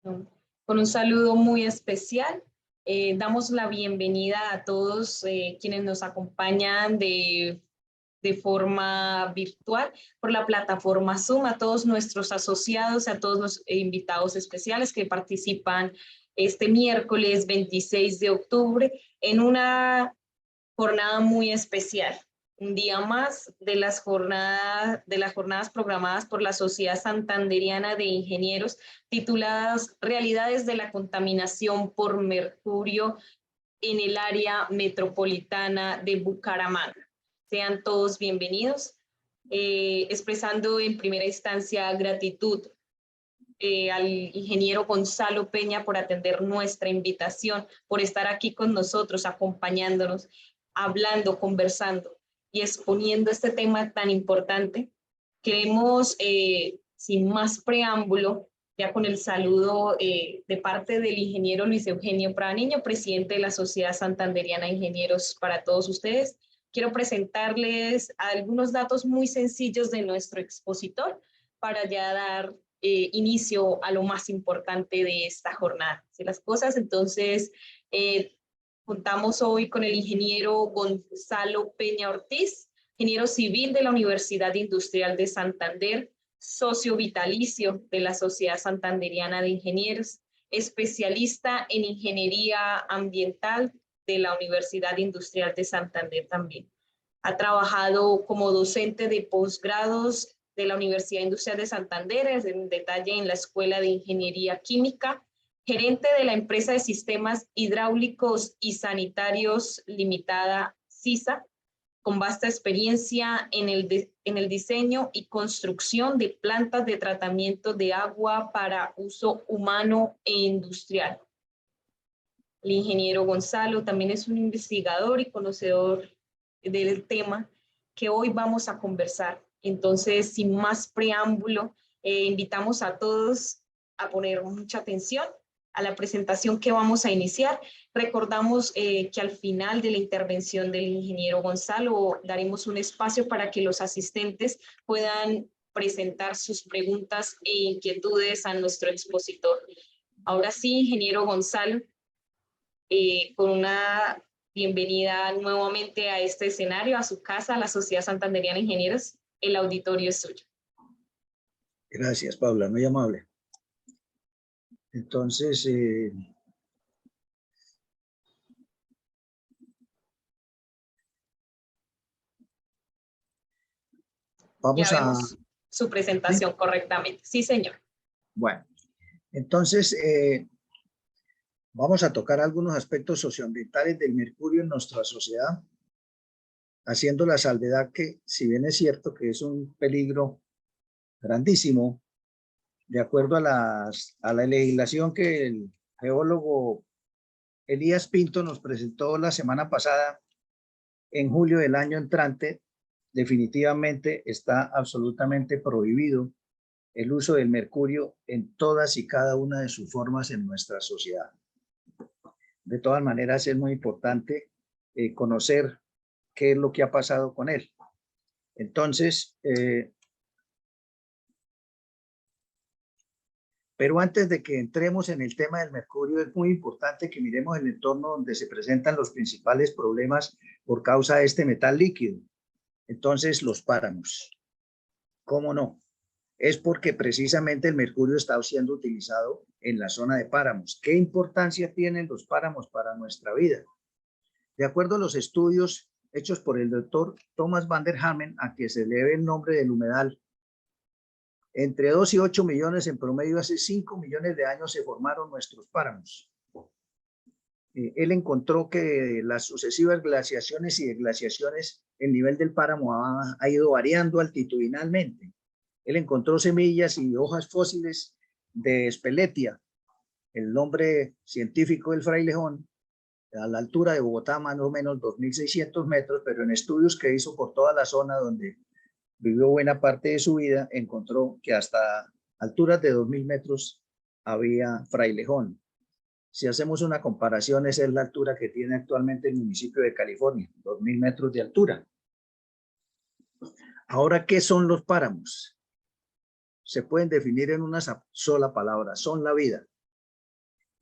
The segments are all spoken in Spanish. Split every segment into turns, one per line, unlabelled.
¿no? Con un saludo muy especial. Damos la bienvenida a todos quienes nos acompañan de forma virtual por la plataforma Zoom, a todos nuestros asociados, a todos los invitados especiales que participan este miércoles 26 de octubre en una jornada muy especial. Un día más de las jornadas programadas por la Sociedad Santanderiana de Ingenieros tituladas Realidades de la contaminación por mercurio en el área metropolitana de Bucaramanga. Sean todos bienvenidos, expresando en primera instancia gratitud al ingeniero Gonzalo Peña por atender nuestra invitación, por estar aquí con nosotros, acompañándonos, hablando, conversando y exponiendo este tema tan importante. Queremos, sin más preámbulo, ya con el saludo de parte del ingeniero Luis Eugenio Praniño, presidente de la Sociedad Santanderiana de Ingenieros, para todos ustedes. Quiero presentarles algunos datos muy sencillos de nuestro expositor para ya dar inicio a lo más importante de esta jornada. ¿Sí? Las cosas, entonces, contamos hoy con el ingeniero Gonzalo Peña Ortiz, ingeniero civil de la Universidad Industrial de Santander, socio vitalicio de la Sociedad Santanderiana de Ingenieros, especialista en ingeniería ambiental de la Universidad Industrial de Santander también. Ha trabajado como docente de posgrados de la Universidad Industrial de Santander, en detalle en la Escuela de Ingeniería Química, gerente de la empresa de sistemas hidráulicos y sanitarios limitada CISA, con vasta experiencia en el diseño y construcción de plantas de tratamiento de agua para uso humano e industrial. El ingeniero Gonzalo también es un investigador y conocedor del tema que hoy vamos a conversar. Entonces, sin más preámbulo, invitamos a todos a poner mucha atención a la presentación que vamos a iniciar. Recordamos que al final de la intervención del ingeniero Gonzalo daremos un espacio para que los asistentes puedan presentar sus preguntas e inquietudes a nuestro expositor. Ahora sí, ingeniero Gonzalo, con una bienvenida nuevamente a este escenario, a su casa, a la Sociedad Santanderiana de Ingenieros. El auditorio es suyo.
Gracias, Paula, muy amable. Entonces, vamos
ya
a...
vemos su presentación. ¿Sí? Correctamente. Sí, señor.
Bueno, entonces vamos a tocar algunos aspectos socioambientales del mercurio en nuestra sociedad, haciendo la salvedad que, si bien es cierto que es un peligro grandísimo, de acuerdo a la legislación que el geólogo Elías Pinto nos presentó la semana pasada, en julio del año entrante, definitivamente está absolutamente prohibido el uso del mercurio en todas y cada una de sus formas en nuestra sociedad. De todas maneras, es muy importante conocer qué es lo que ha pasado con él. Entonces, pero antes de que entremos en el tema del mercurio, es muy importante que miremos el entorno donde se presentan los principales problemas por causa de este metal líquido. Entonces, los páramos. ¿Cómo no? Es porque precisamente el mercurio está siendo utilizado en la zona de páramos. ¿Qué importancia tienen los páramos para nuestra vida? De acuerdo a los estudios hechos por el doctor Thomas van der Hamen, a que se debe el nombre del humedal, entre 2 y 8 millones en promedio, hace 5 millones de años se formaron nuestros páramos. Él encontró que las sucesivas glaciaciones y desglaciaciones, el nivel del páramo ha ido variando altitudinalmente. Él encontró semillas y hojas fósiles de Speletia, el nombre científico del frailejón, a la altura de Bogotá, más o menos 2.600 metros, pero en estudios que hizo por toda la zona donde vivió buena parte de su vida, encontró que hasta alturas de 2.000 metros había frailejón. Si hacemos una comparación, esa es la altura que tiene actualmente el municipio de California, 2.000 metros de altura. Ahora, ¿qué son los páramos? Se pueden definir en una sola palabra: son la vida.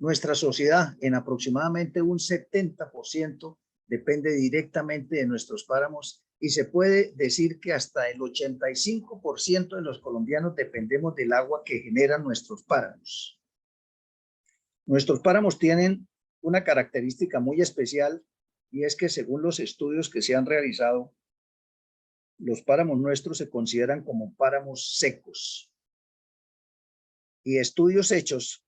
Nuestra sociedad en aproximadamente un 70% depende directamente de nuestros páramos y se puede decir que hasta el 85% de los colombianos dependemos del agua que generan nuestros páramos. Nuestros páramos tienen una característica muy especial y es que según los estudios que se han realizado, los páramos nuestros se consideran como páramos secos. Y estudios hechos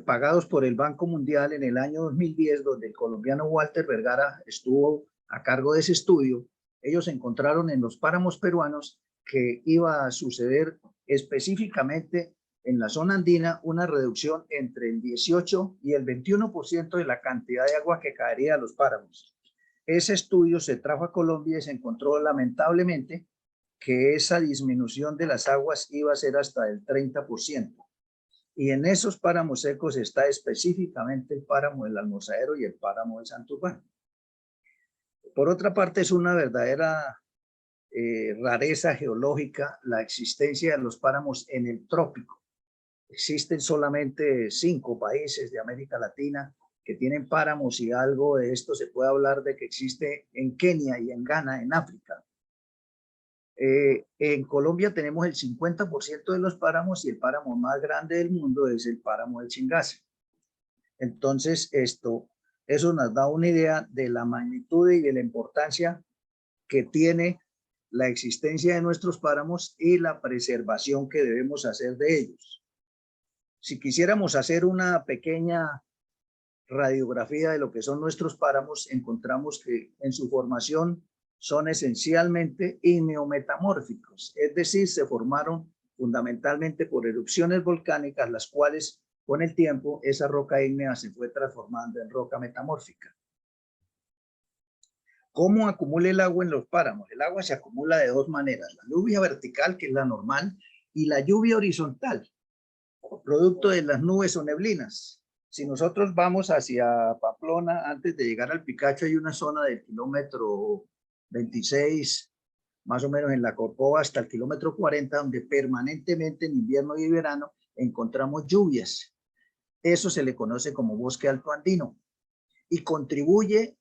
pagados por el Banco Mundial en el año 2010, donde el colombiano Walter Vergara estuvo a cargo de ese estudio, ellos encontraron en los páramos peruanos que iba a suceder específicamente en la zona andina una reducción entre el 18 y el 21% de la cantidad de agua que caería a los páramos. Ese estudio se trajo a Colombia y se encontró lamentablemente que esa disminución de las aguas iba a ser hasta el 30%. Y en esos páramos secos está específicamente el páramo del Almorzadero y el páramo de Santurbán. Por otra parte, es una verdadera rareza geológica la existencia de los páramos en el trópico. Existen solamente 5 países de América Latina que tienen páramos y algo de esto se puede hablar de que existe en Kenia y en Ghana, en África. En Colombia tenemos el 50% de los páramos y el páramo más grande del mundo es el páramo del Chingaza. Entonces, eso nos da una idea de la magnitud y de la importancia que tiene la existencia de nuestros páramos y la preservación que debemos hacer de ellos. Si quisiéramos hacer una pequeña radiografía de lo que son nuestros páramos, encontramos que en su formación son esencialmente igneometamórficos, es decir, se formaron fundamentalmente por erupciones volcánicas, las cuales con el tiempo esa roca ígnea se fue transformando en roca metamórfica. ¿Cómo acumula el agua en los páramos? El agua se acumula de 2 maneras, la lluvia vertical, que es la normal, y la lluvia horizontal, producto de las nubes o neblinas. Si nosotros vamos hacia Pamplona, antes de llegar al Picacho hay una zona del kilómetro 26, más o menos en la Corcova, hasta el kilómetro 40, donde permanentemente en invierno y verano encontramos lluvias. Eso se le conoce como bosque alto andino y contribuye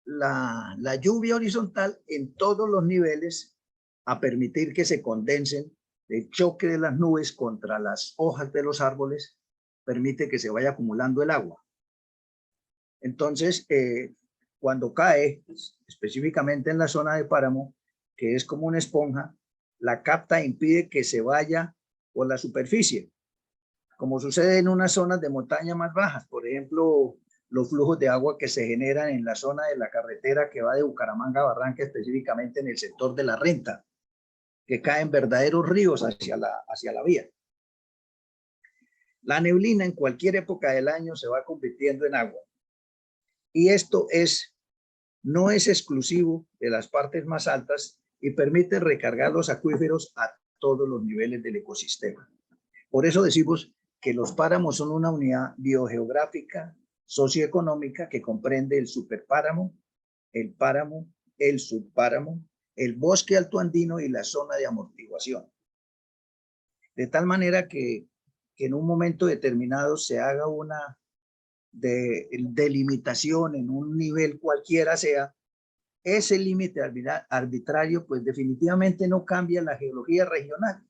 la lluvia horizontal en todos los niveles a permitir que se condensen. El choque de las nubes contra las hojas de los árboles permite que se vaya acumulando el agua. Entonces, cuando cae, específicamente en la zona de páramo, que es como una esponja, la capta e impide que se vaya por la superficie, como sucede en unas zonas de montaña más bajas. Por ejemplo, los flujos de agua que se generan en la zona de la carretera que va de Bucaramanga a Barranca, específicamente en el sector de la Renta, que caen verdaderos ríos hacia la vía. La neblina en cualquier época del año se va convirtiendo en agua. Y esto no es exclusivo de las partes más altas y permite recargar los acuíferos a todos los niveles del ecosistema. Por eso decimos que los páramos son una unidad biogeográfica, socioeconómica, que comprende el superpáramo, el páramo, el subpáramo, el bosque altoandino y la zona de amortiguación. De tal manera que en un momento determinado se haga una delimitación en un nivel cualquiera sea, ese límite arbitrario pues definitivamente no cambia la geología regional.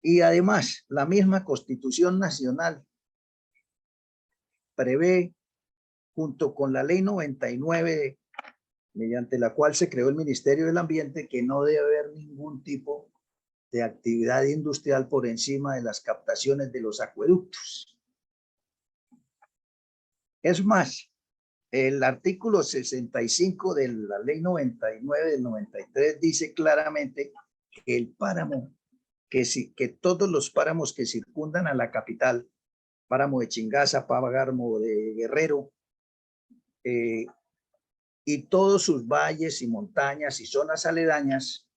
Y además, la misma Constitución Nacional prevé, junto con la Ley 99, mediante la cual se creó el Ministerio del Ambiente, que no debe haber ningún tipo de actividad industrial por encima de las captaciones de los acueductos. Es más, el artículo 65 de la Ley 99 del 93 dice claramente que el páramo, que todos los páramos que circundan a la capital, páramo de Chingaza, páramo de Guerrero, y todos sus valles y montañas y zonas aledañas,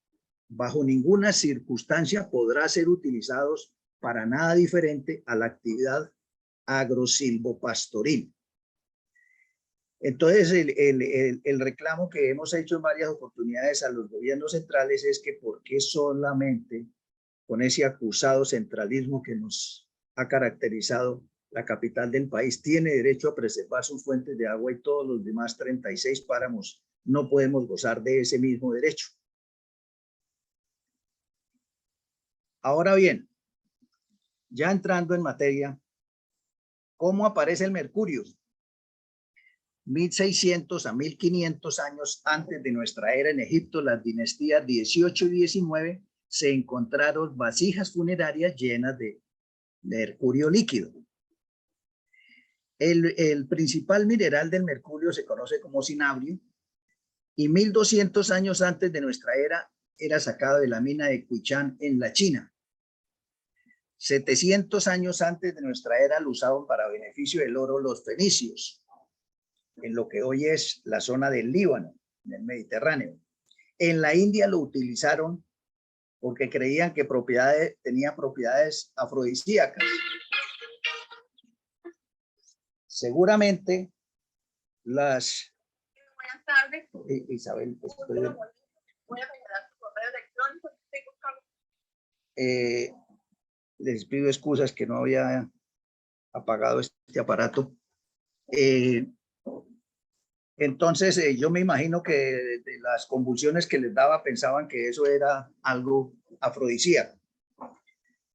bajo ninguna circunstancia podrá ser utilizados para nada diferente a la actividad agrosilvopastoril. Entonces, el reclamo que hemos hecho en varias oportunidades a los gobiernos centrales es que por qué solamente con ese acusado centralismo que nos ha caracterizado la capital del país. Tiene derecho a preservar sus fuentes de agua y todos los demás 36 páramos no podemos gozar de ese mismo derecho. Ahora bien, ya entrando en materia, ¿cómo aparece el mercurio? 1600 a 1500 años antes de nuestra era en Egipto, las dinastías 18 y 19, se encontraron vasijas funerarias llenas de mercurio líquido. El principal mineral del mercurio se conoce como cinabrio y 1200 años antes de nuestra era sacado de la mina de Quichan en la China. 700 años antes de nuestra era lo usaban para beneficio del oro los fenicios, en lo que hoy es la zona del Líbano, en el Mediterráneo. En la India lo utilizaron porque creían que tenía propiedades afrodisíacas. Seguramente las...
Buenas tardes.
Isabel,
Voy a generar su correo electrónico.
Les pido excusas que no había apagado este aparato. Entonces, yo me imagino que de las convulsiones que les daba pensaban que eso era algo afrodisíaco.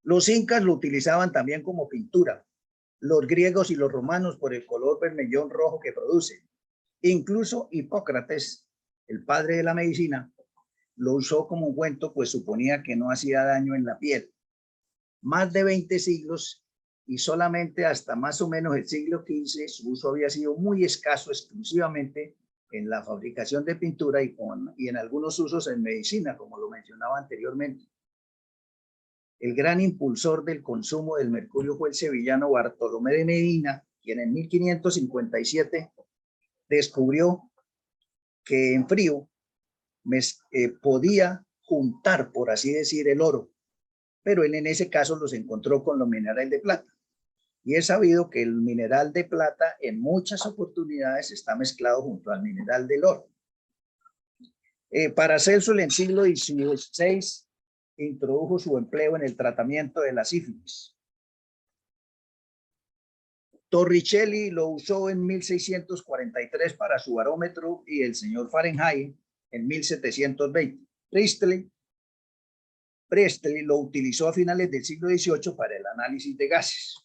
Los incas lo utilizaban también como pintura. Los griegos y los romanos por el color vermellón rojo que produce. Incluso Hipócrates, el padre de la medicina, lo usó como ungüento, pues suponía que no hacía daño en la piel. Más de 20 siglos y solamente hasta más o menos el siglo XV su uso había sido muy escaso, exclusivamente en la fabricación de pintura y en algunos usos en medicina, como lo mencionaba anteriormente. El gran impulsor del consumo del mercurio fue el sevillano Bartolomé de Medina, quien en 1557 descubrió que en frío podía juntar, por así decir, el oro, pero él en ese caso los encontró con los minerales de plata. Y es sabido que el mineral de plata en muchas oportunidades está mezclado junto al mineral del oro. Paracelso en el siglo XVI introdujo su empleo en el tratamiento de la sífilis. Torricelli lo usó en 1643 para su barómetro y el señor Fahrenheit en 1720. Priestley lo utilizó a finales del siglo XVIII para el análisis de gases.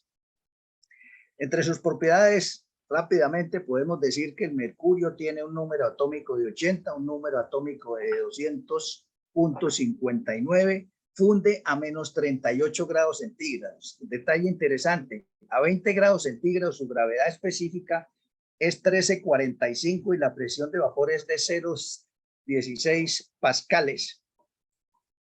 Entre sus propiedades, rápidamente podemos decir que el mercurio tiene un número atómico de 80, un número atómico de 200.59, funde a menos 38 grados centígrados. Detalle interesante, a 20 grados centígrados su gravedad específica es 13,45 y la presión de vapor es de 0,16 pascales.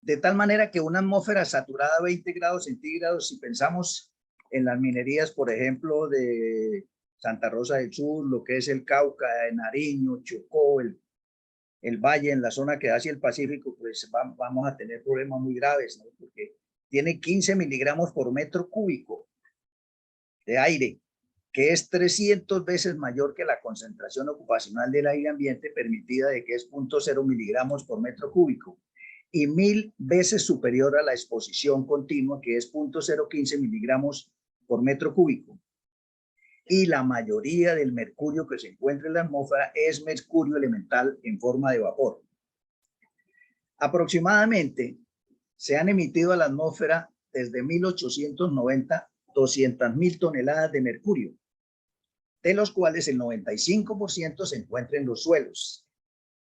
De tal manera que una atmósfera saturada a 20 grados centígrados, si pensamos en las minerías, por ejemplo, de Santa Rosa del Sur, lo que es el Cauca, Nariño, Chocó, el valle, en la zona que da hacia el Pacífico, pues vamos a tener problemas muy graves, ¿no? Porque tiene 15 miligramos por metro cúbico de aire, que es 300 veces mayor que la concentración ocupacional del aire ambiente permitida, de que es 0,0 miligramos por metro cúbico, y 1000 veces superior a la exposición continua, que es 0,015 miligramos por metro cúbico. Y la mayoría del mercurio que se encuentra en la atmósfera es mercurio elemental en forma de vapor. Aproximadamente se han emitido a la atmósfera desde 1890 200.000 toneladas de mercurio, de los cuales el 95% se encuentra en los suelos,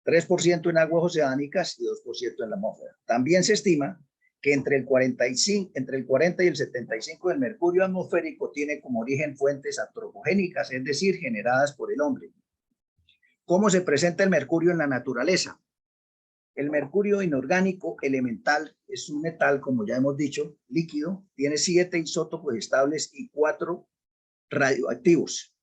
3% en aguas oceánicas y 2% en la atmósfera. También se estima que entre el 40 y el 75% del mercurio atmosférico tiene como origen fuentes antropogénicas, es decir, generadas por el hombre. ¿Cómo se presenta el mercurio en la naturaleza? El mercurio inorgánico elemental es un metal, como ya hemos dicho, líquido, tiene 7 isótopos estables y 4 radioactivos.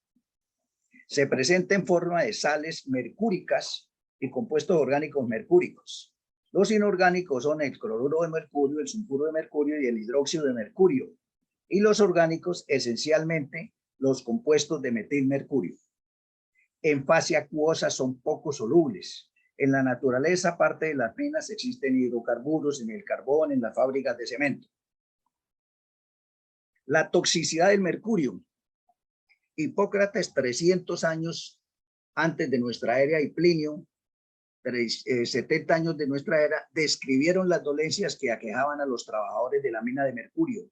Se presenta en forma de sales mercúricas y compuestos orgánicos mercúricos. Los inorgánicos son el cloruro de mercurio, el sulfuro de mercurio y el hidróxido de mercurio. Y los orgánicos, esencialmente, los compuestos de metilmercurio. En fase acuosa son poco solubles. En la naturaleza, aparte de las minas, existen hidrocarburos en el carbón, en las fábricas de cemento. La toxicidad del mercurio. Hipócrates, 300 años antes de nuestra era, y Plinio, 70 años de nuestra era, describieron las dolencias que aquejaban a los trabajadores de la mina de mercurio.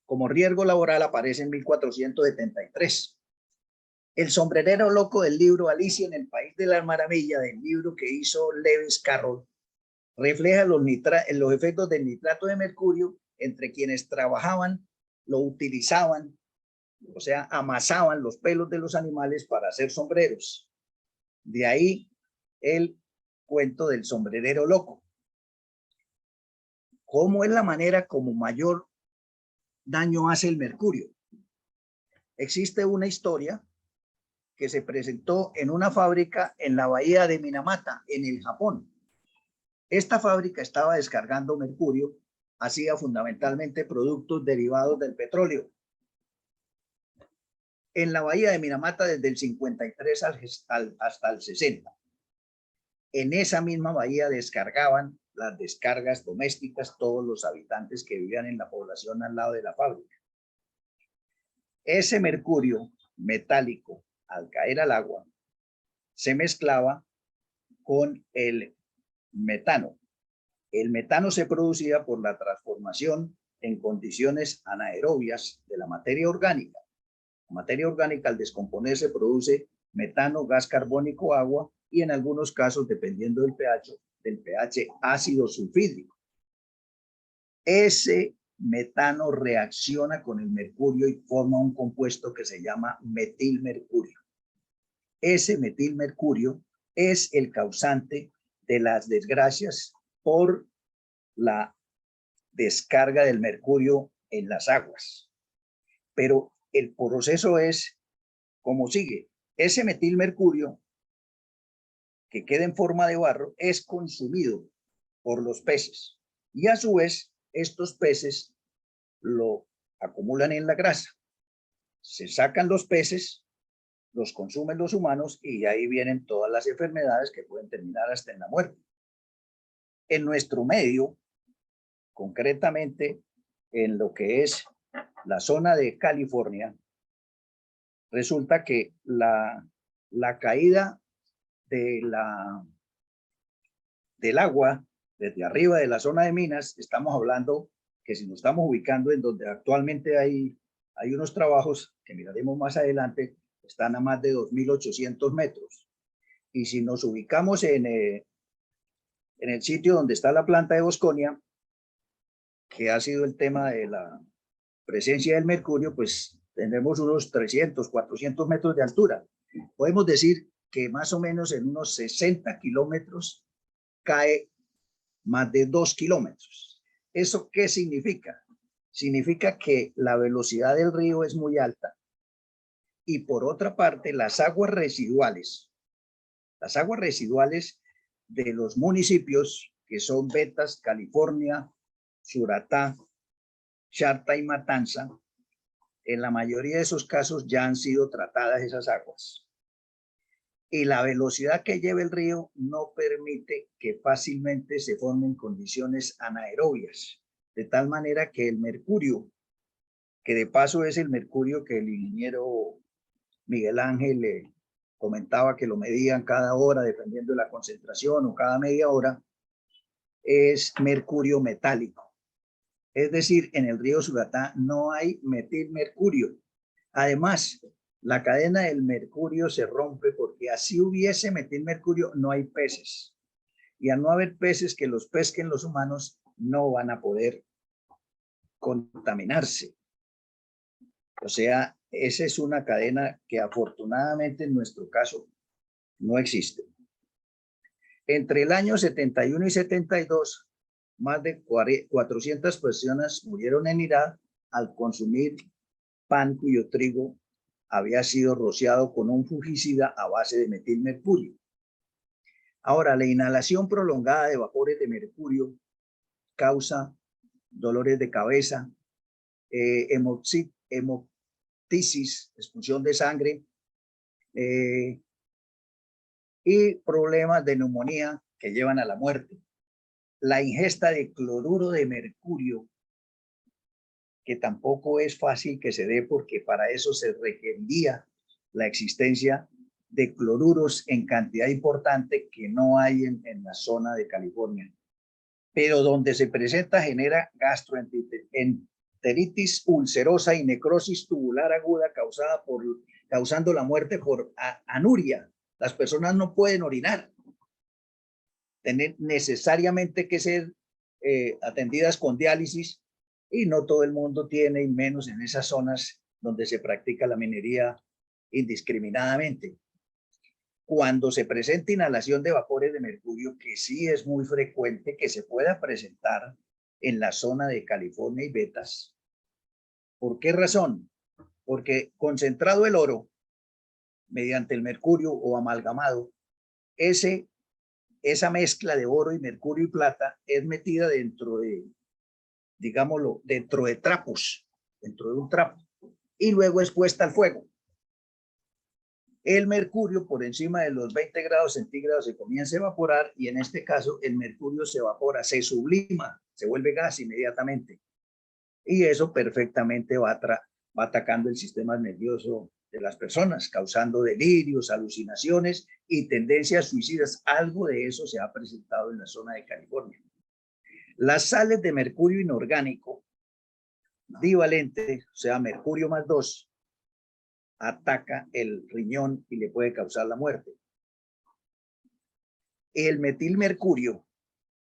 Como riesgo laboral aparece en 1473. El sombrerero loco del libro Alicia en el País de las Maravillas, del libro que hizo Lewis Carroll, refleja los efectos del nitrato de mercurio entre quienes trabajaban, lo utilizaban, o sea, amasaban los pelos de los animales para hacer sombreros. De ahí el cuento del sombrerero loco. ¿Cómo es la manera como mayor daño hace el mercurio? Existe una historia que se presentó en una fábrica en la bahía de Minamata, en el Japón. Esta fábrica estaba descargando mercurio, hacía fundamentalmente productos derivados del petróleo. En la bahía de Minamata desde el 53 hasta el 60. En esa misma bahía descargaban las descargas domésticas todos los habitantes que vivían en la población al lado de la fábrica. Ese mercurio metálico, al caer al agua, se mezclaba con el metano. El metano se producía por la transformación en condiciones anaerobias de la materia orgánica. La materia orgánica, al descomponerse, produce metano, gas carbónico, agua y en algunos casos, dependiendo del pH, ácido sulfídrico. Ese metano reacciona con el mercurio y forma un compuesto que se llama metilmercurio. Ese metilmercurio es el causante de las desgracias por la descarga del mercurio en las aguas. Pero el proceso es como sigue. Ese metilmercurio que queda en forma de barro es consumido por los peces y a su vez estos peces lo acumulan en la grasa. Se sacan los peces, los consumen los humanos y ahí vienen todas las enfermedades que pueden terminar hasta en la muerte. En nuestro medio, concretamente en lo que es la zona de California, resulta que la caída del agua desde arriba de la zona de minas, estamos hablando que si nos estamos ubicando en donde actualmente hay unos trabajos que miraremos más adelante, están a más de 2.800 metros. Y si nos ubicamos en el sitio donde está la planta de Bosconia, que ha sido el tema de la presencia del mercurio, pues tendremos unos 300, 400 metros de altura. Podemos decir que más o menos en unos 60 kilómetros cae más de 2 kilómetros. ¿Eso qué significa? Significa que la velocidad del río es muy alta y por otra parte las aguas residuales de los municipios que son Betas, California, Suratá, Charta y Matanza, en la mayoría de esos casos ya han sido tratadas esas aguas. Y la velocidad que lleva el río no permite que fácilmente se formen condiciones anaerobias, de tal manera que el mercurio, que de paso es el mercurio que el ingeniero Miguel Ángel le comentaba que lo medían cada hora dependiendo de la concentración o cada media hora, es mercurio metálico. Es decir, en el río Suratá no hay metilmercurio. Además, la cadena del mercurio se rompe porque así hubiese metilmercurio, no hay peces. Y al no haber peces que los pesquen los humanos, no van a poder contaminarse. O sea, esa es una cadena que afortunadamente en nuestro caso no existe. Entre el año 71 y 72, más de 400 personas murieron en Irak al consumir pan cuyo trigo había sido rociado con un fungicida a base de metilmercurio. Ahora, la inhalación prolongada de vapores de mercurio causa dolores de cabeza, hemoptisis, expulsión de sangre y problemas de neumonía que llevan a la muerte. La ingesta de cloruro de mercurio que tampoco es fácil que se dé porque para eso se requeriría la existencia de cloruros en cantidad importante que no hay en la zona de California. Pero donde se presenta genera gastroenteritis ulcerosa y necrosis tubular aguda causando la muerte por anuria. Las personas no pueden orinar. Tienen necesariamente que ser atendidas con diálisis y no todo el mundo tiene, y menos en esas zonas donde se practica la minería indiscriminadamente. Cuando se presenta inhalación de vapores de mercurio, que sí es muy frecuente que se pueda presentar en la zona de California y Betas. ¿Por qué razón? Porque concentrado el oro mediante el mercurio o amalgamado, esa mezcla de oro y mercurio y plata es metida dentro de, digámoslo, dentro de trapos, dentro de un trapo, y luego es puesta al fuego. El mercurio por encima de los 20 grados centígrados se comienza a evaporar y en este caso el mercurio se evapora, se sublima, se vuelve gas inmediatamente. Y eso perfectamente va atacando el sistema nervioso de las personas, causando delirios, alucinaciones y tendencias suicidas. Algo de eso se ha presentado en la zona de California. Las sales de mercurio inorgánico divalente, o sea, mercurio más 2, ataca el riñón y le puede causar la muerte. El metilmercurio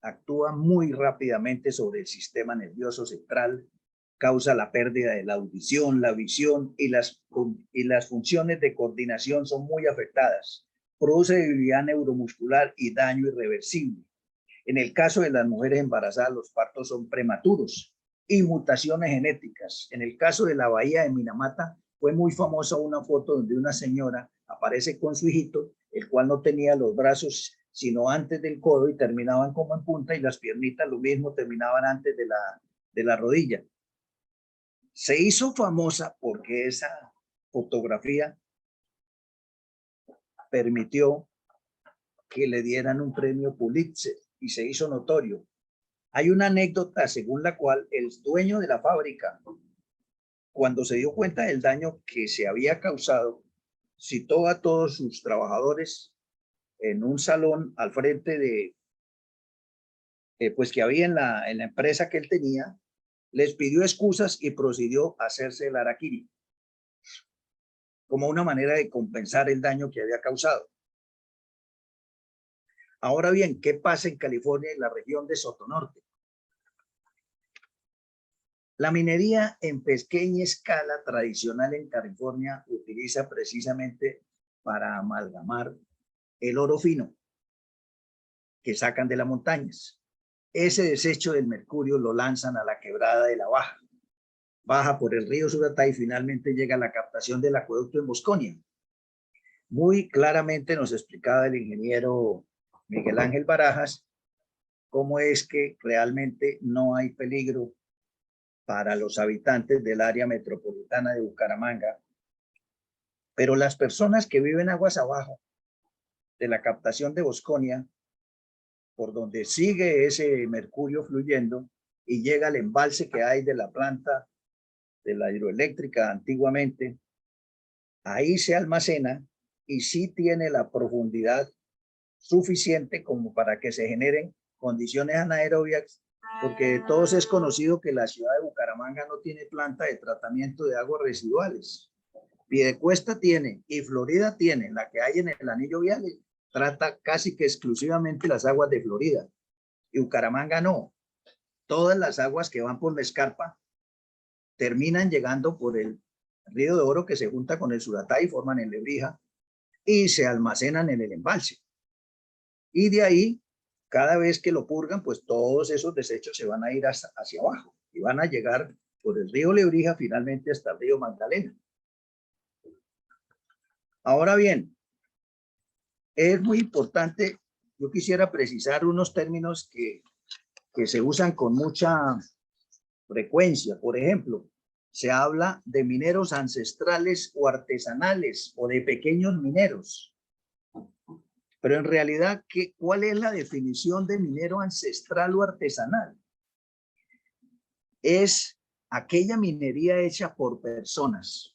actúa muy rápidamente sobre el sistema nervioso central, causa la pérdida de la audición, la visión y las funciones de coordinación son muy afectadas. Produce debilidad neuromuscular y daño irreversible. En el caso de las mujeres embarazadas, los partos son prematuros y mutaciones genéticas. En el caso de la bahía de Minamata, fue muy famosa una foto donde una señora aparece con su hijito, el cual no tenía los brazos sino antes del codo y terminaban como en punta, y las piernitas lo mismo, terminaban antes de la rodilla. Se hizo famosa porque esa fotografía permitió que le dieran un premio Pulitzer y se hizo notorio. Hay una anécdota según la cual el dueño de la fábrica, cuando se dio cuenta del daño que se había causado, citó a todos sus trabajadores en un salón al frente de, pues que había en la empresa que él tenía, les pidió excusas y procedió a hacerse el harakiri, como una manera de compensar el daño que había causado. Ahora bien, ¿qué pasa en California y la región de Sotonorte? La minería en pequeña escala tradicional en California utiliza precisamente para amalgamar el oro fino que sacan de las montañas. Ese desecho del mercurio lo lanzan a la quebrada de la Baja. Baja por el río Suratá y finalmente llega a la captación del acueducto en Bosconia. Muy claramente nos explicaba el ingeniero Miguel Ángel Barajas cómo es que realmente no hay peligro para los habitantes del área metropolitana de Bucaramanga, pero las personas que viven aguas abajo de la captación de Bosconia, por donde sigue ese mercurio fluyendo y llega al embalse que hay de la planta de la hidroeléctrica antiguamente, ahí se almacena y sí tiene la profundidad suficiente como para que se generen condiciones anaerobias, porque de todos es conocido que la ciudad de Bucaramanga no tiene planta de tratamiento de aguas residuales. Piedecuesta tiene y Florida tiene, la que hay en el anillo vial, trata casi que exclusivamente las aguas de Florida, y Bucaramanga no. Todas las aguas que van por la escarpa terminan llegando por el río de Oro que se junta con el Suratá y forman el Lebrija y se almacenan en el embalse. Y de ahí, cada vez que lo purgan, pues todos esos desechos se van a ir hacia abajo y van a llegar por el río Lebrija finalmente hasta el río Magdalena. Ahora bien, es muy importante, yo quisiera precisar unos términos que se usan con mucha frecuencia. Por ejemplo, se habla de mineros ancestrales o artesanales o de pequeños mineros. Pero en realidad, ¿cuál es la definición de minero ancestral o artesanal? Es aquella minería hecha por personas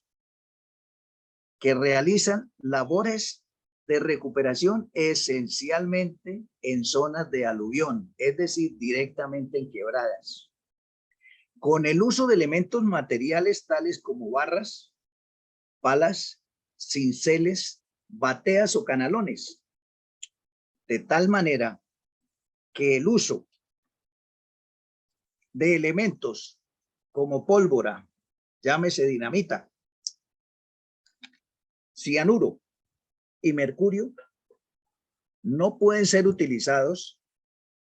que realizan labores de recuperación esencialmente en zonas de aluvión, es decir, directamente en quebradas, con el uso de elementos materiales tales como barras, palas, cinceles, bateas o canalones, de tal manera que el uso de elementos como pólvora, llámese dinamita, cianuro y mercurio, no pueden ser utilizados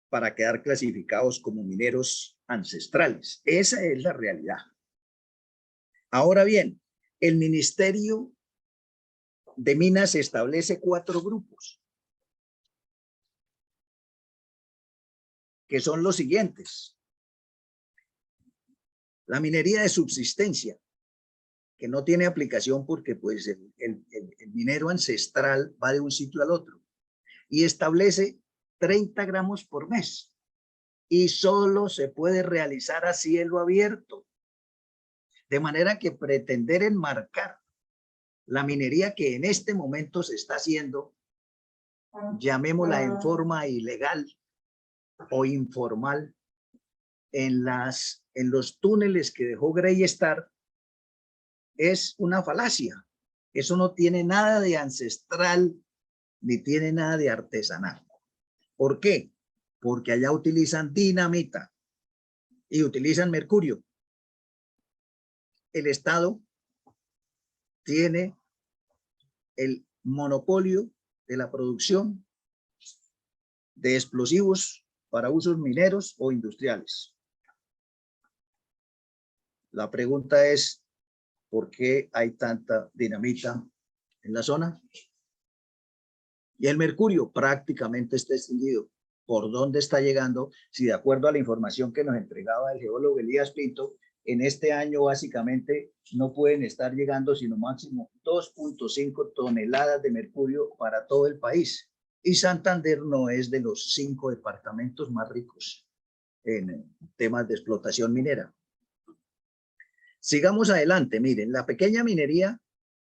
para quedar clasificados como mineros ancestrales. Esa es la realidad. Ahora bien, el Ministerio de Minas establece 4 grupos, que son los siguientes. La minería de subsistencia, que no tiene aplicación porque pues el minero ancestral va de un sitio al otro y establece 30 gramos por mes y solo se puede realizar a cielo abierto. De manera que pretender enmarcar la minería que en este momento se está haciendo, llamémosla en forma ilegal o informal, en los túneles que dejó Greystar, es una falacia. Eso no tiene nada de ancestral ni tiene nada de artesanal. ¿Por qué? Porque allá utilizan dinamita y utilizan mercurio. El Estado tiene el monopolio de la producción de explosivos para usos mineros o industriales. La pregunta es, ¿por qué hay tanta dinamita en la zona? Y el mercurio prácticamente está extinguido. ¿Por dónde está llegando? Si de acuerdo a la información que nos entregaba el geólogo Elías Pinto, en este año básicamente no pueden estar llegando sino máximo 2.5 toneladas de mercurio para todo el país. Y Santander no es de los 5 departamentos más ricos en temas de explotación minera. Sigamos adelante. Miren, la pequeña minería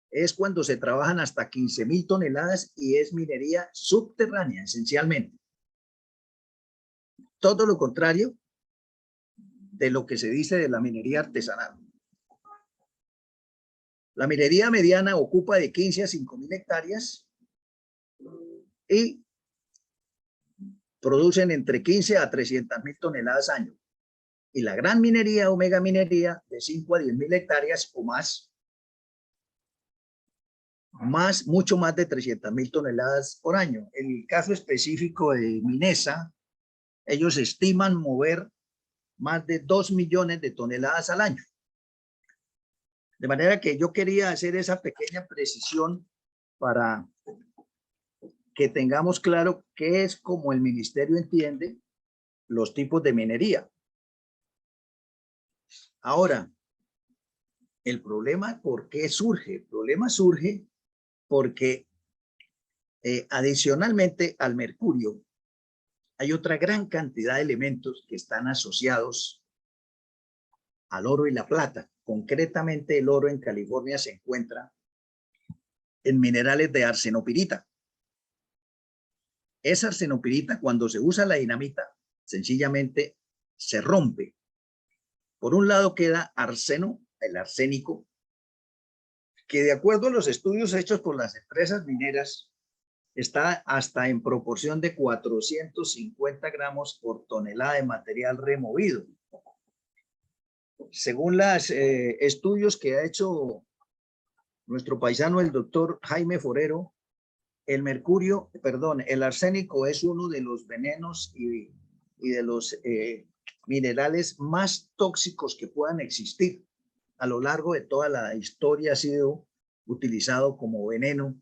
es cuando se trabajan hasta 15.000 toneladas y es minería subterránea, esencialmente. Todo lo contrario de lo que se dice de la minería artesanal. La minería mediana ocupa de 15 a 5.000 hectáreas y producen entre 15 a 300.000 toneladas año. Y la gran minería o mega minería de 5 a 10.000 hectáreas o más, mucho más de 300.000 toneladas por año. En el caso específico de Minesa, ellos estiman mover más de 2 millones de toneladas al año. De manera que yo quería hacer esa pequeña precisión para que tengamos claro qué es como el ministerio entiende los tipos de minería. Ahora, el problema, ¿por qué surge? El problema surge porque adicionalmente al mercurio hay otra gran cantidad de elementos que están asociados al oro y la plata. Concretamente, el oro en California se encuentra en minerales de arsenopirita. Esa arsenopirita, cuando se usa la dinamita, sencillamente se rompe. Por un lado queda arseno, el arsénico, que de acuerdo a los estudios hechos por las empresas mineras, está hasta en proporción de 450 gramos por tonelada de material removido. Según los estudios que ha hecho nuestro paisano, el doctor Jaime Forero, el arsénico es uno de los venenos y de los minerales más tóxicos que puedan existir. A lo largo de toda la historia ha sido utilizado como veneno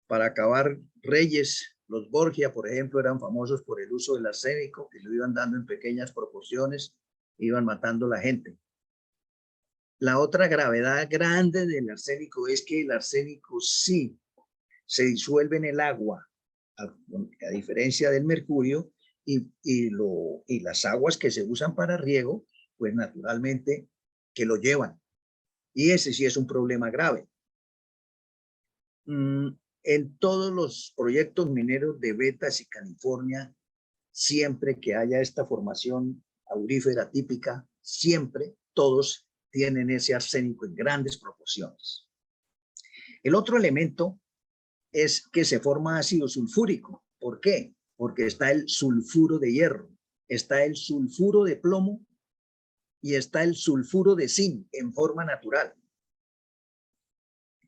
para acabar reyes. Los Borgia, por ejemplo, eran famosos por el uso del arsénico, que lo iban dando en pequeñas proporciones, iban matando a la gente. La otra gravedad grande del arsénico es que el arsénico sí se disuelve en el agua, a diferencia del mercurio, y las aguas que se usan para riego, pues naturalmente que lo llevan. Y ese sí es un problema grave. En todos los proyectos mineros de Betas y California, siempre que haya esta formación aurífera típica, siempre todos tienen ese arsénico en grandes proporciones. El otro elemento es que se forma ácido sulfúrico. ¿Por qué? Porque está el sulfuro de hierro, está el sulfuro de plomo y está el sulfuro de zinc en forma natural.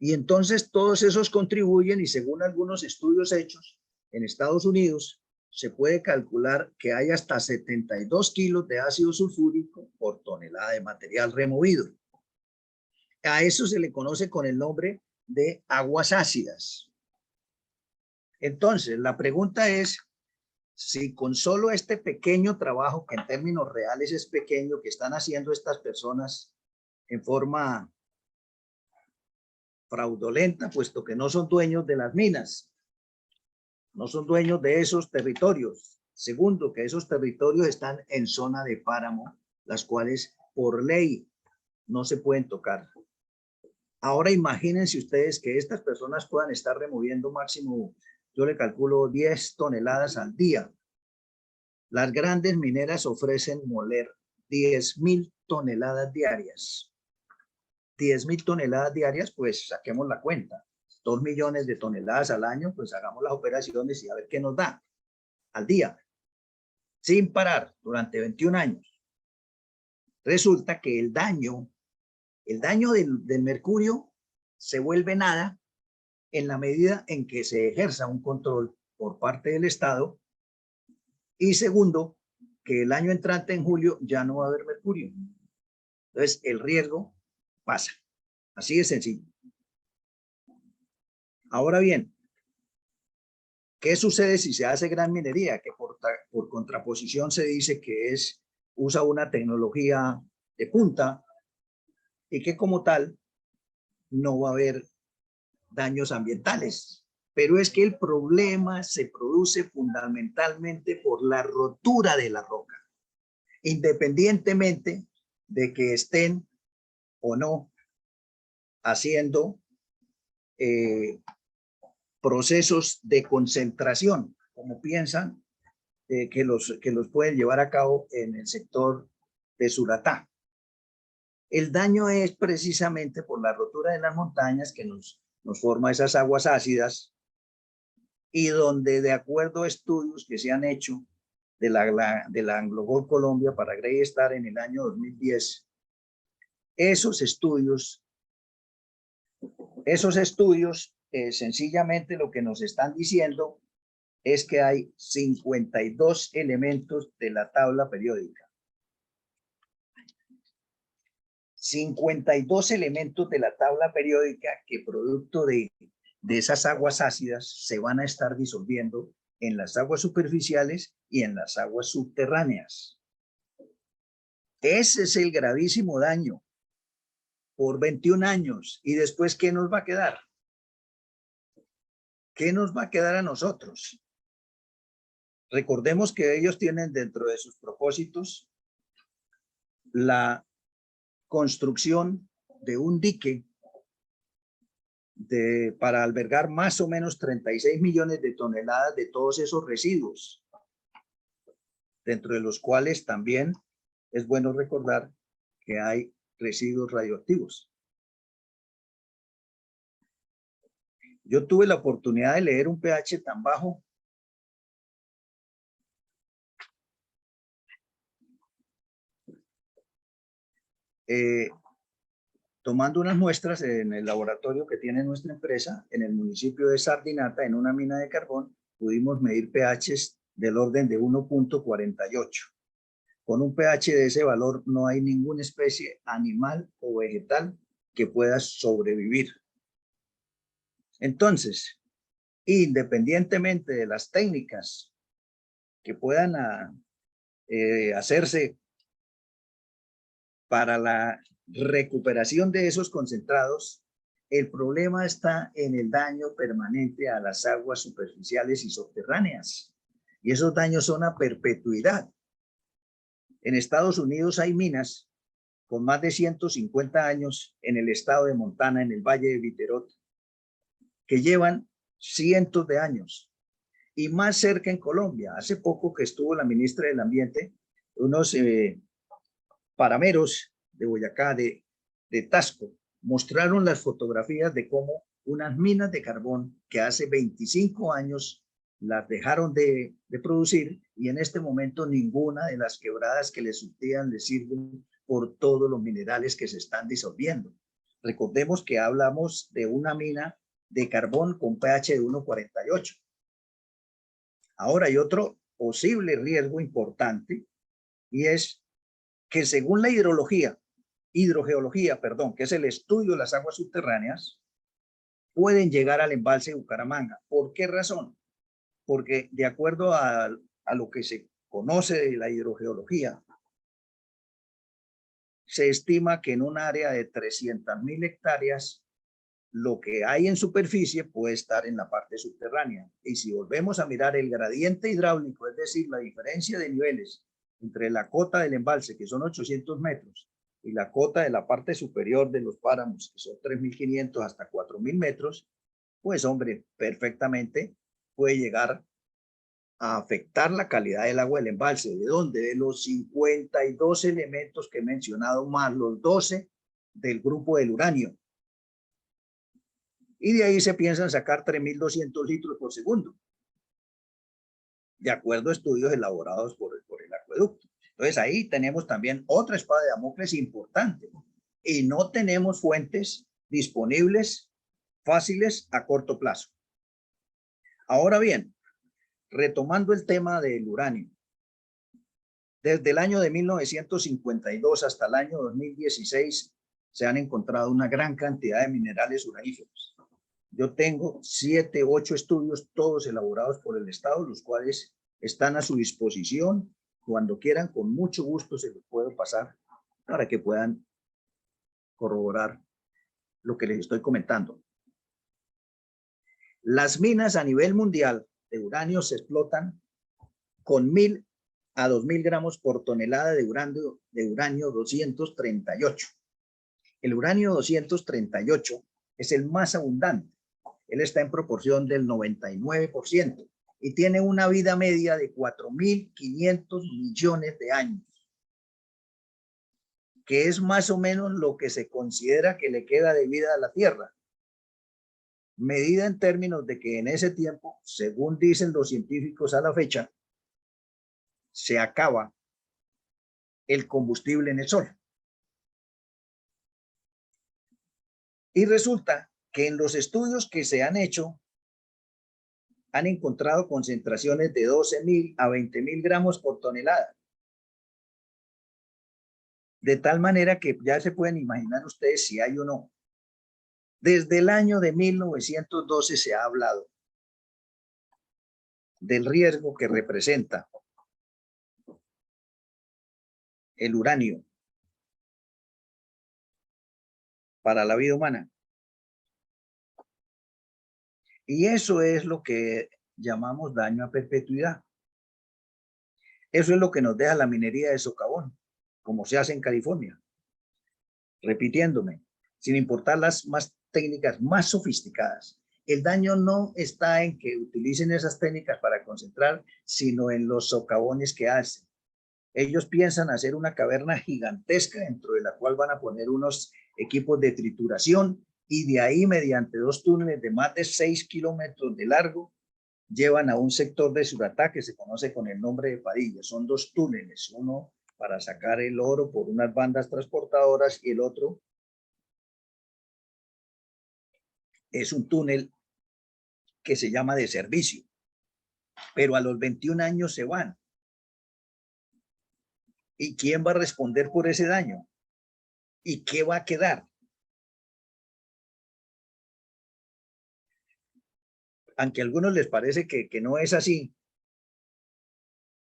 Y entonces todos esos contribuyen, y según algunos estudios hechos en Estados Unidos, se puede calcular que hay hasta 72 kilos de ácido sulfúrico por tonelada de material removido. A eso se le conoce con el nombre de aguas ácidas. Entonces, la pregunta es, si con solo este pequeño trabajo, que en términos reales es pequeño, que están haciendo estas personas en forma fraudulenta, puesto que no son dueños de las minas, no son dueños de esos territorios. Segundo, que esos territorios están en zona de páramo, las cuales por ley no se pueden tocar. Ahora imagínense ustedes que estas personas puedan estar removiendo máximo, yo le calculo 10 toneladas al día. Las grandes mineras ofrecen moler 10.000 toneladas diarias. 10.000 toneladas diarias, pues saquemos la cuenta. 2 millones de toneladas al año, pues hagamos las operaciones y a ver qué nos da al día, sin parar durante 21 años. Resulta que el daño del mercurio se vuelve nada en la medida en que se ejerza un control por parte del Estado. Y segundo, que el año entrante en julio ya no va a haber mercurio. Entonces el riesgo pasa. Así de sencillo. Ahora bien, ¿qué sucede si se hace gran minería? Que por contraposición se dice que usa una tecnología de punta y que como tal no va a haber daños ambientales. Pero es que el problema se produce fundamentalmente por la rotura de la roca, independientemente de que estén o no haciendo procesos de concentración, como piensan que los pueden llevar a cabo en el sector de Suratá. El daño es precisamente por la rotura de las montañas que nos forma esas aguas ácidas, y donde, de acuerdo a estudios que se han hecho de la AngloGold Colombia para Greystar en el año 2010, esos estudios sencillamente lo que nos están diciendo es que hay 52 elementos de la tabla periódica. 52 elementos de la tabla periódica que, producto de esas aguas ácidas, se van a estar disolviendo en las aguas superficiales y en las aguas subterráneas. Ese es el gravísimo daño por 21 años. ¿Y después qué nos va a quedar? ¿Qué nos va a quedar a nosotros? Recordemos que ellos tienen dentro de sus propósitos la construcción de un dique para albergar más o menos 36 millones de toneladas de todos esos residuos, dentro de los cuales también es bueno recordar que hay residuos radioactivos. Yo tuve la oportunidad de leer un pH tan bajo tomando unas muestras en el laboratorio que tiene nuestra empresa en el municipio de Sardinata, en una mina de carbón. Pudimos medir pHs del orden de 1.48. Con un pH de ese valor no hay ninguna especie animal o vegetal que pueda sobrevivir. Entonces, independientemente de las técnicas que puedan hacerse para la recuperación de esos concentrados, el problema está en el daño permanente a las aguas superficiales y subterráneas. Y esos daños son a perpetuidad. En Estados Unidos hay minas con más de 150 años en el estado de Montana, en el Valle de Viterot, que llevan cientos de años. Y más cerca en Colombia, hace poco que estuvo la ministra del Ambiente, unos parameros de Boyacá, de Tasco, mostraron las fotografías de cómo unas minas de carbón que hace 25 años las dejaron de producir y en este momento ninguna de las quebradas que les surtían les sirven por todos los minerales que se están disolviendo. Recordemos que hablamos de una mina de carbón con pH de 1,48. Ahora hay otro posible riesgo importante y es que según la hidrogeología, que es el estudio de las aguas subterráneas, pueden llegar al embalse de Bucaramanga. ¿Por qué razón? Porque de acuerdo a lo que se conoce de la hidrogeología, se estima que en un área de 300.000 hectáreas, lo que hay en superficie puede estar en la parte subterránea. Y si volvemos a mirar el gradiente hidráulico, es decir, la diferencia de niveles entre la cota del embalse, que son 800 metros, y la cota de la parte superior de los páramos, que son 3.500 hasta 4.000 metros, pues hombre, perfectamente puede llegar a afectar la calidad del agua del embalse. ¿De dónde? De los 52 elementos que he mencionado, más los 12 del grupo del uranio. Y de ahí se piensan sacar 3.200 litros por segundo, de acuerdo a estudios elaborados por el acueducto. Entonces ahí tenemos también otra espada de Damocles importante y no tenemos fuentes disponibles fáciles a corto plazo. Ahora bien, retomando el tema del uranio, desde el año de 1952 hasta el año 2016 se han encontrado una gran cantidad de minerales uraníferos. Yo tengo 7, 8 estudios, todos elaborados por el Estado, los cuales están a su disposición. Cuando quieran, con mucho gusto se los puedo pasar para que puedan corroborar lo que les estoy comentando. Las minas a nivel mundial de uranio se explotan con 1.000 a 2.000 gramos por tonelada de uranio 238. El uranio 238 es el más abundante. Él está en proporción del 99% y tiene una vida media de 4.500 millones de años, que es más o menos lo que se considera que le queda de vida a la Tierra, medida en términos de que en ese tiempo, según dicen los científicos a la fecha, se acaba el combustible en el Sol. Y resulta que en los estudios que se han hecho, han encontrado concentraciones de 12.000 a 20.000 gramos por tonelada. De tal manera que ya se pueden imaginar ustedes si hay o no. Desde el año de 1912 se ha hablado del riesgo que representa el uranio para la vida humana. Y eso es lo que llamamos daño a perpetuidad. Eso es lo que nos deja la minería de socavón, como se hace en California. Repitiéndome, sin importar las técnicas más sofisticadas, el daño no está en que utilicen esas técnicas para concentrar, sino en los socavones que hacen. Ellos piensan hacer una caverna gigantesca dentro de la cual van a poner unos equipos de trituración y de ahí, mediante 2 túneles de más de 6 kilómetros de largo, llevan a un sector de Suratá que se conoce con el nombre de Padilla. Son 2 túneles, uno para sacar el oro por unas bandas transportadoras y el otro es un túnel que se llama de servicio, pero a los 21 años se van. ¿Y quién va a responder por ese daño? ¿Y qué va a quedar? Aunque a algunos les parece que no es así,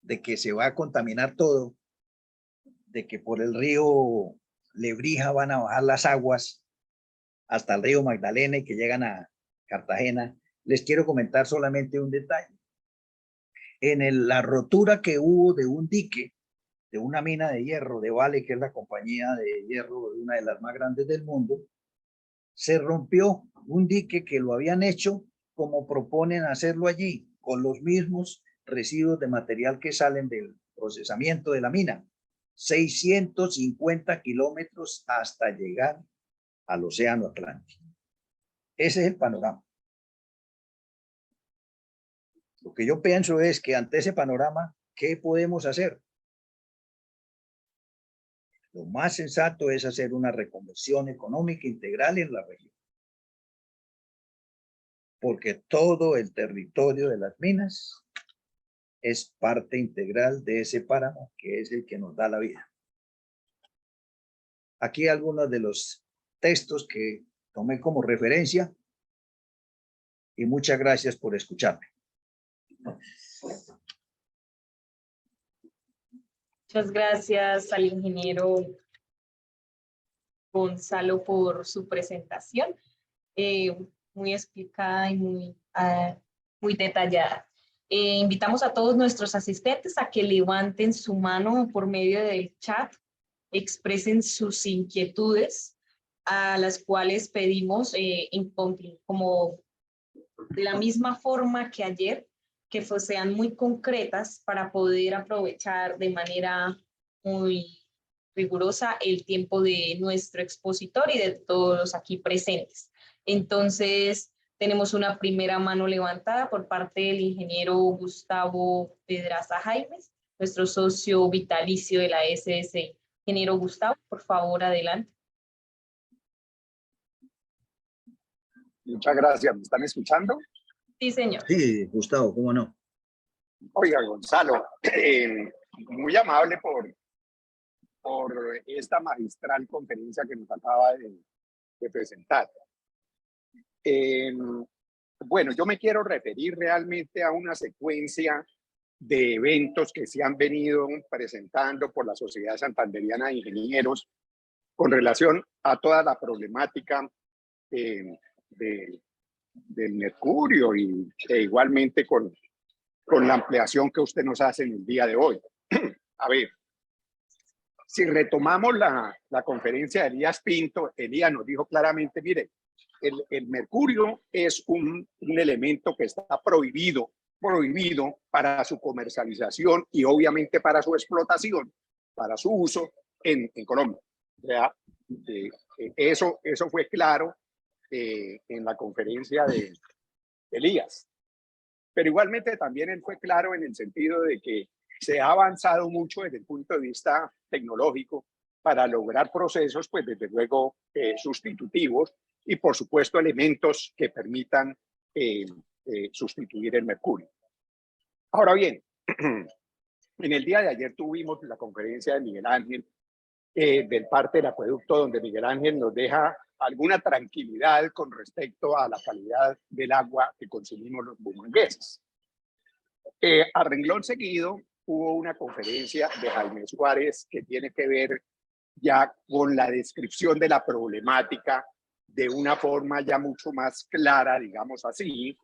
de que se va a contaminar todo, de que por el río Lebrija van a bajar las aguas hasta el río Magdalena y que llegan a Cartagena, les quiero comentar solamente un detalle. En la rotura que hubo de un dique de una mina de hierro de Vale, que es la compañía de hierro, una de las más grandes del mundo, se rompió un dique que lo habían hecho como proponen hacerlo allí, con los mismos residuos de material que salen del procesamiento de la mina. 650 kilómetros hasta llegar al Océano Atlántico. Ese es el panorama. Lo que yo pienso es que ante ese panorama, ¿qué podemos hacer? Lo más sensato es hacer una reconversión económica integral en la región. Porque todo el territorio de las minas es parte integral de ese páramo que es el que nos da la vida. Aquí algunos de los textos que tomé como referencia y muchas gracias por escucharme.
Muchas gracias al ingeniero Gonzalo por su presentación, muy explicada y muy detallada. Invitamos a todos nuestros asistentes a que levanten su mano por medio del chat, expresen sus inquietudes, a las cuales pedimos como de la misma forma que ayer, que sean muy concretas para poder aprovechar de manera muy rigurosa el tiempo de nuestro expositor y de todos los aquí presentes. Entonces, tenemos una primera mano levantada por parte del ingeniero Gustavo Pedraza Jaimes, nuestro socio vitalicio de la SSI. Ingeniero Gustavo, por favor, adelante.
Muchas gracias. ¿Me están escuchando?
Sí, señor.
Sí, Gustavo, ¿cómo no?
Oiga, Gonzalo, muy amable por esta magistral conferencia que nos acaba de presentar. Bueno, yo me quiero referir realmente a una secuencia de eventos que se han venido presentando por la Sociedad Santanderiana de Ingenieros con relación a toda la problemática del mercurio e igualmente con la ampliación que usted nos hace en el día de hoy. A ver, si retomamos la conferencia de Elías Pinto, Elías nos dijo claramente, mire, el mercurio es un elemento que está prohibido para su comercialización y obviamente para su explotación, para su uso en Colombia. O sea, eso fue claro en la conferencia de Elías. Pero igualmente también él fue claro en el sentido de que se ha avanzado mucho desde el punto de vista tecnológico para lograr procesos, pues desde luego sustitutivos y por supuesto elementos que permitan sustituir el mercurio. Ahora bien, en el día de ayer tuvimos la conferencia de Miguel Ángel del parte del acueducto, donde Miguel Ángel nos deja alguna tranquilidad con respecto a la calidad del agua que consumimos los bumangueses. A renglón seguido hubo una conferencia de Jaime Suárez que tiene que ver ya con la descripción de la problemática de una forma ya mucho más clara, digamos así,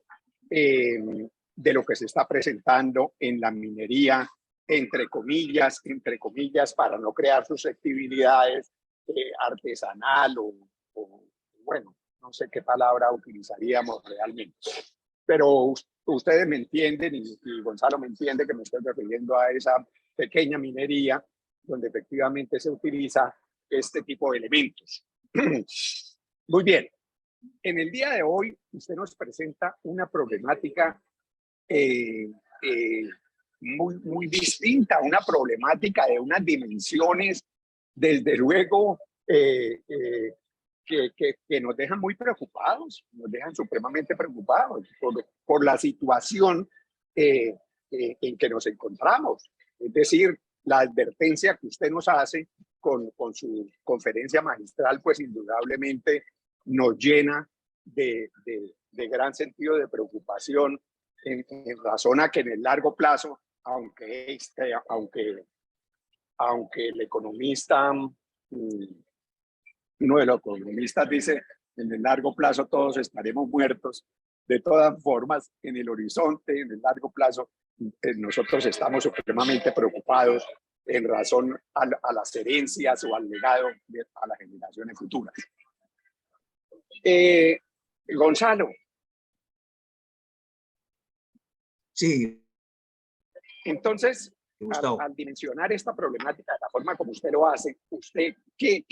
de lo que se está presentando en la minería, entre comillas, para no crear susceptibilidades, artesanal o, bueno, no sé qué palabra utilizaríamos realmente. Pero ustedes me entienden y Gonzalo me entiende que me estoy refiriendo a esa pequeña minería donde efectivamente se utiliza este tipo de elementos. Muy bien. En el día de hoy, usted nos presenta una problemática muy distinta, una problemática de unas dimensiones, desde luego, que nos dejan muy preocupados, nos dejan supremamente preocupados por la situación en que nos encontramos. Es decir, la advertencia que usted nos hace con su conferencia magistral, pues indudablemente nos llena de gran sentido de preocupación en razón a que en el largo plazo, aunque el economista, uno de los economistas dice, en el largo plazo todos estaremos muertos, de todas formas, en el horizonte, en el largo plazo, nosotros estamos supremamente preocupados en razón a las herencias o al legado a las generaciones futuras. Gonzalo.
Sí,
Entonces,
Gustavo.
al dimensionar esta problemática de la forma como usted lo hace, ¿usted qué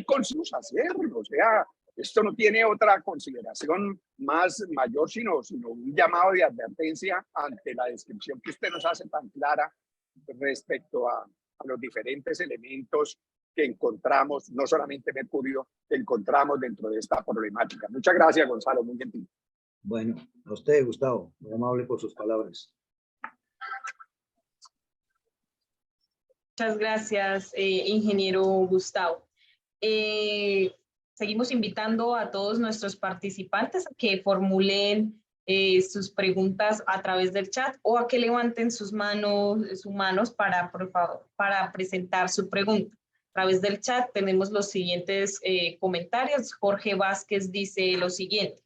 consigue hacer? O sea, esto no tiene otra consideración mayor, sino un llamado de advertencia ante la descripción que usted nos hace tan clara respecto a los diferentes elementos que encontramos, no solamente mercurio, que encontramos dentro de esta problemática. Muchas gracias, Gonzalo, muy gentil.
Bueno, a usted, Gustavo, muy amable por sus palabras.
Muchas gracias, ingeniero Gustavo. Seguimos invitando a todos nuestros participantes a que formulen sus preguntas a través del chat o a que levanten sus manos para, por favor, para presentar su pregunta. A través del chat tenemos los siguientes comentarios. Jorge Vázquez dice lo siguiente.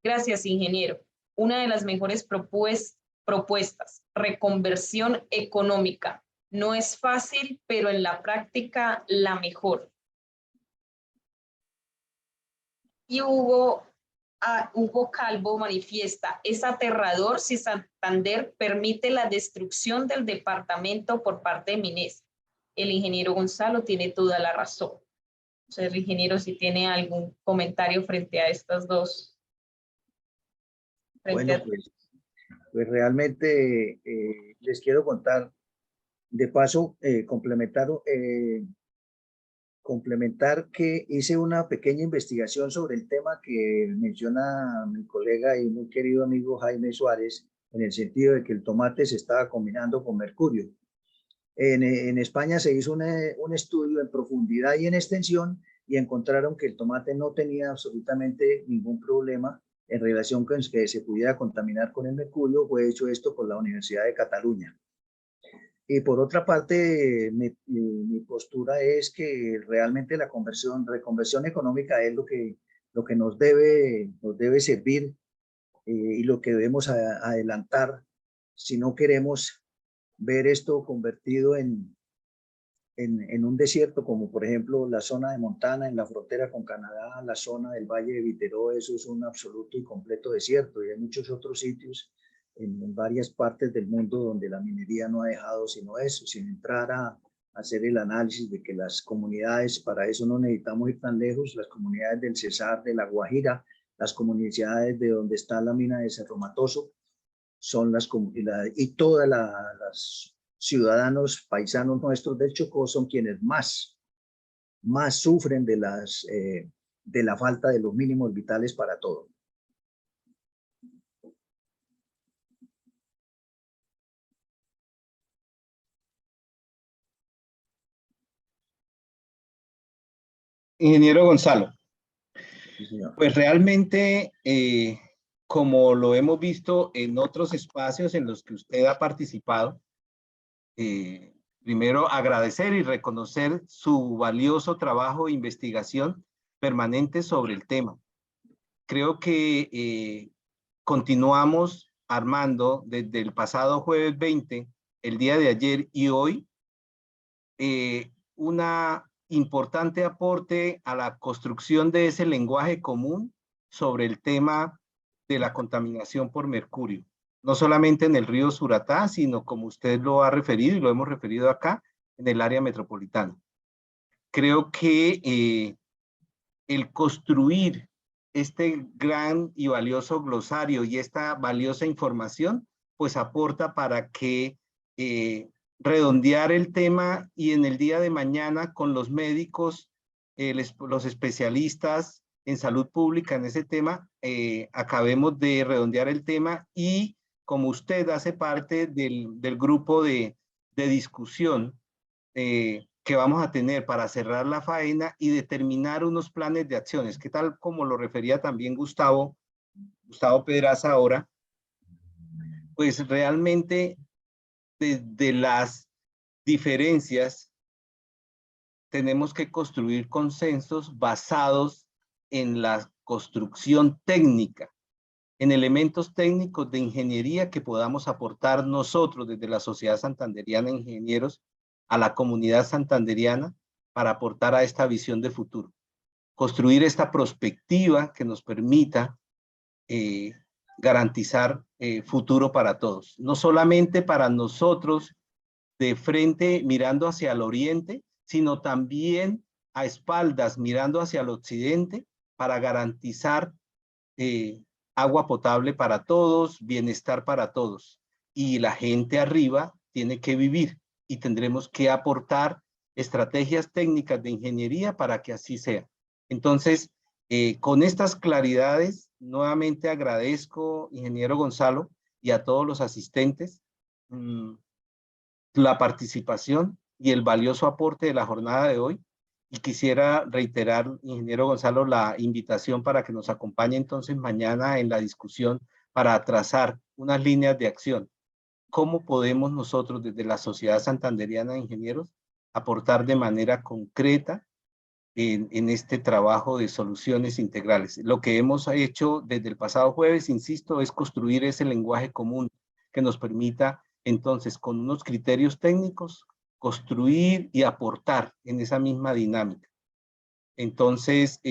Gracias, ingeniero. Una de las mejores propuestas, reconversión económica. No es fácil, pero en la práctica la mejor. Y Hugo Calvo manifiesta, es aterrador si Santander permite la destrucción del departamento por parte de Minesa. El ingeniero Gonzalo tiene toda la razón. O sea, el ingeniero, si tiene algún comentario frente a estas dos.
Bueno, pues realmente les quiero contar, de paso, complementar que hice una pequeña investigación sobre el tema que menciona mi colega y muy querido amigo Jaime Suárez, en el sentido de que el tomate se estaba combinando con mercurio. En España se hizo un estudio en profundidad y en extensión y encontraron que el tomate no tenía absolutamente ningún problema en relación con que se pudiera contaminar con el mercurio. Fue hecho esto por la Universidad de Cataluña. Y por otra parte, mi postura es que realmente la reconversión económica es lo que nos debe servir y lo que debemos adelantar si no queremos ver esto convertido en un desierto, como por ejemplo la zona de Montana en la frontera con Canadá, la zona del Valle de Viterbo. Eso es un absoluto y completo desierto, y hay muchos otros sitios en varias partes del mundo donde la minería no ha dejado sino eso, sin entrar a hacer el análisis de que las comunidades, para eso no necesitamos ir tan lejos, las comunidades del Cesar, de La Guajira, las comunidades de donde está la mina de Cerro Matoso, son y todas las ciudadanos paisanos nuestros del Chocó son quienes más sufren de la falta de los mínimos vitales para todo.
Ingeniero Gonzalo,
Sí, señor.
pues realmente, como lo hemos visto en otros espacios en los que usted ha participado, primero agradecer y reconocer su valioso trabajo e investigación permanente sobre el tema. Creo que continuamos armando desde el pasado jueves 20, el día de ayer y hoy, una importante aporte a la construcción de ese lenguaje común sobre el tema de la contaminación por mercurio, no solamente en el río Suratá, sino como usted lo ha referido y lo hemos referido acá, en el área metropolitana. Creo que el construir este gran y valioso glosario y esta valiosa información, pues aporta para que redondear el tema y en el día de mañana con los médicos, los especialistas en salud pública en ese tema, acabemos de redondear el tema y como usted hace parte del grupo de discusión que vamos a tener para cerrar la faena y determinar unos planes de acciones, que tal como lo refería también Gustavo Pedraza ahora, pues realmente desde las diferencias tenemos que construir consensos basados en la construcción técnica, en elementos técnicos de ingeniería que podamos aportar nosotros desde la Sociedad Santanderiana de Ingenieros a la comunidad santanderiana para aportar a esta visión de futuro. Construir esta perspectiva que nos permita garantizar futuro para todos. No solamente para nosotros de frente mirando hacia el oriente, sino también a espaldas mirando hacia el occidente para garantizar agua potable para todos, bienestar para todos. Y la gente arriba tiene que vivir y tendremos que aportar estrategias técnicas de ingeniería para que así sea. Entonces, con estas claridades, nuevamente agradezco, ingeniero Gonzalo, y a todos los asistentes, la participación y el valioso aporte de la jornada de hoy. Y quisiera reiterar, ingeniero Gonzalo, la invitación para que nos acompañe entonces mañana en la discusión para trazar unas líneas de acción. ¿Cómo podemos nosotros desde la Sociedad Santanderiana de Ingenieros aportar de manera concreta en este trabajo de soluciones integrales? Lo que hemos hecho desde el pasado jueves, insisto, es construir ese lenguaje común que nos permita entonces con unos criterios técnicos construir y aportar en esa misma dinámica. Entonces,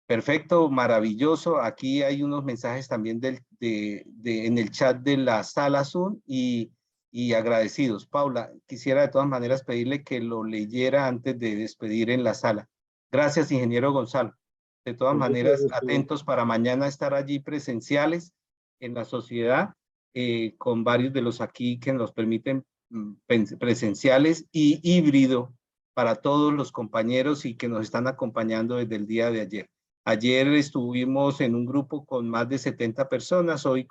perfecto, maravilloso. Aquí hay unos mensajes también en el chat de la sala Zoom y agradecidos. Paula, quisiera de todas maneras pedirle que lo leyera antes de despedir en la sala. Gracias, ingeniero Gonzalo. De todas maneras, atentos para mañana estar allí presenciales en la sociedad, con varios de los aquí que nos permiten presenciales y híbrido para todos los compañeros y que nos están acompañando desde el día de ayer. Ayer estuvimos en un grupo con más de 70 personas, hoy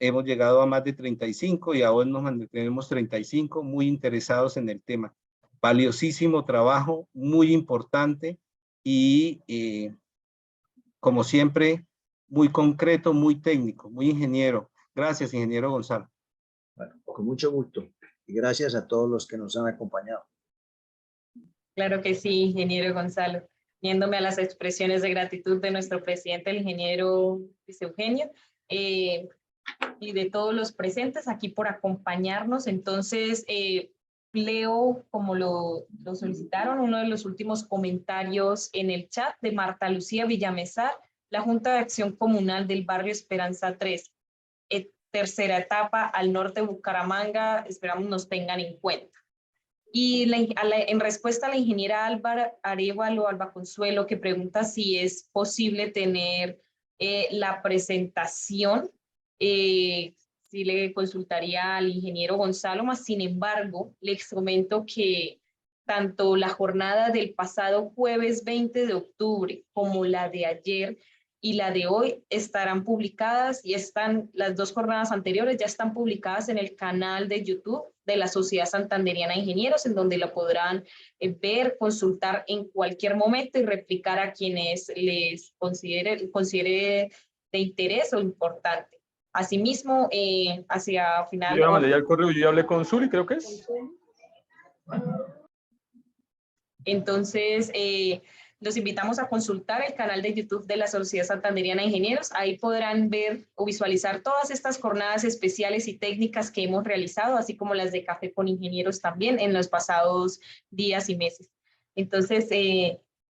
hemos llegado a más de 35 y ahora nos mantenemos 35, muy interesados en el tema. Valiosísimo trabajo, muy importante y como siempre, muy concreto, muy técnico, muy ingeniero. Gracias, ingeniero Gonzalo.
Bueno, con mucho gusto y gracias a todos los que nos han acompañado.
Claro que sí, ingeniero Gonzalo. Uniéndome a las expresiones de gratitud de nuestro presidente, el ingeniero Luis Eugenio, y de todos los presentes aquí por acompañarnos. Entonces, leo, como lo solicitaron, uno de los últimos comentarios en el chat de Marta Lucía Villamezar, la Junta de Acción Comunal del Barrio Esperanza 3. Tercera etapa al norte de Bucaramanga, esperamos nos tengan en cuenta. Y en respuesta a la ingeniera Álvaro Arévalo Alba Consuelo, que pregunta si es posible tener la presentación, sí le consultaría al ingeniero Gonzalo, más sin embargo, les comento que tanto la jornada del pasado jueves 20 de octubre como la de ayer y la de hoy estarán publicadas y las dos jornadas anteriores ya están publicadas en el canal de YouTube de la Sociedad Santanderiana de Ingenieros, en donde la podrán ver, consultar en cualquier momento y replicar a quienes les considere de interés o importante. Asimismo, hacia final...
Yo ya mandé ya el correo, yo ya hablé con Zuli, creo que es.
Entonces, los invitamos a consultar el canal de YouTube de la Sociedad Santanderiana de Ingenieros. Ahí podrán ver o visualizar todas estas jornadas especiales y técnicas que hemos realizado, así como las de Café con Ingenieros también en los pasados días y meses. Entonces,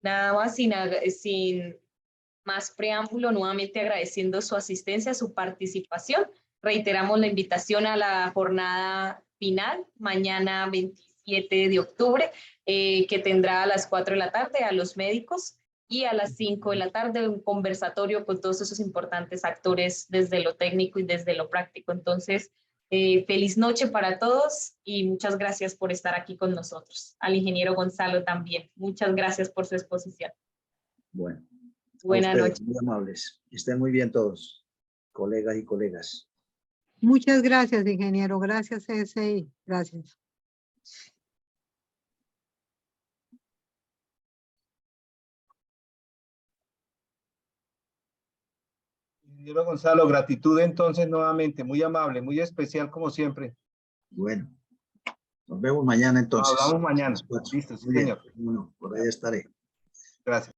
nada más, sin más preámbulo, nuevamente agradeciendo su asistencia, su participación. Reiteramos la invitación a la jornada final, mañana 27 de octubre, que tendrá a las 4 de la tarde a los médicos y a las 5 de la tarde un conversatorio con todos esos importantes actores desde lo técnico y desde lo práctico. Entonces, feliz noche para todos y muchas gracias por estar aquí con nosotros. Al ingeniero Gonzalo también. Muchas gracias por su exposición.
Bueno.
Buenas noches.
Muy amables. Estén muy bien todos, colegas y colegas.
Muchas gracias, ingeniero. Gracias, CSI. Gracias.
Ingeniero Gonzalo, gratitud entonces nuevamente, muy amable, muy especial como siempre.
Bueno, nos vemos mañana entonces.
Hablamos mañana. Listo, sí, señor.
Bueno, por ahí estaré.
Gracias.